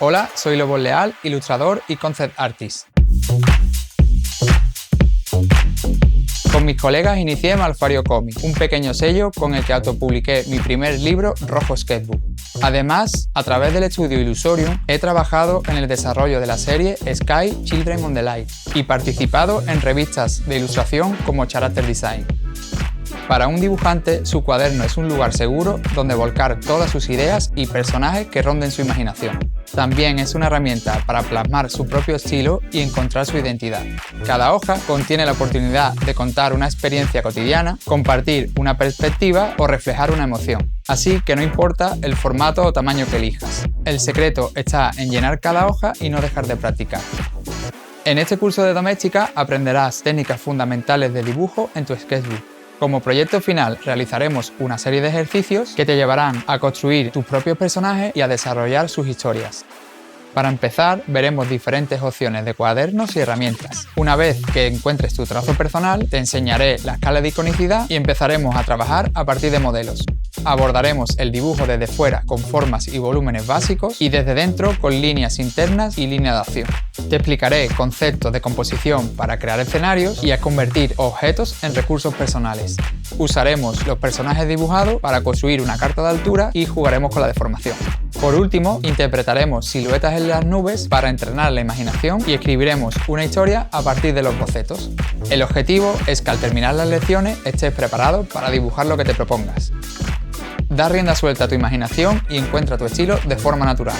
Hola, soy Lobo Leal, ilustrador y concept artist. Con mis colegas inicié Malfario Comics, un pequeño sello con el que autopubliqué mi primer libro, Rojo Sketchbook. Además, a través del estudio Illusorium, he trabajado en el desarrollo de la serie Sky Children on the Light y participado en revistas de ilustración como Character Design. Para un dibujante, su cuaderno es un lugar seguro donde volcar todas sus ideas y personajes que ronden su imaginación. También es una herramienta para plasmar su propio estilo y encontrar su identidad. Cada hoja contiene la oportunidad de contar una experiencia cotidiana, compartir una perspectiva o reflejar una emoción. Así que no importa el formato o tamaño que elijas. El secreto está en llenar cada hoja y no dejar de practicar. En este curso de doméstica aprenderás técnicas fundamentales de dibujo en tu sketchbook. Como proyecto final realizaremos una serie de ejercicios que te llevarán a construir tus propios personajes y a desarrollar sus historias. Para empezar, veremos diferentes opciones de cuadernos y herramientas. Una vez que encuentres tu trazo personal, te enseñaré la escala de iconicidad y empezaremos a trabajar a partir de modelos. Abordaremos el dibujo desde fuera con formas y volúmenes básicos y desde dentro con líneas internas y línea de acción. Te explicaré conceptos de composición para crear escenarios y a convertir objetos en recursos personales. Usaremos los personajes dibujados para construir una carta de altura y jugaremos con la deformación. Por último, interpretaremos siluetas en las nubes para entrenar la imaginación y escribiremos una historia a partir de los bocetos. El objetivo es que al terminar las lecciones estés preparado para dibujar lo que te propongas. Da rienda suelta a tu imaginación y encuentra tu estilo de forma natural.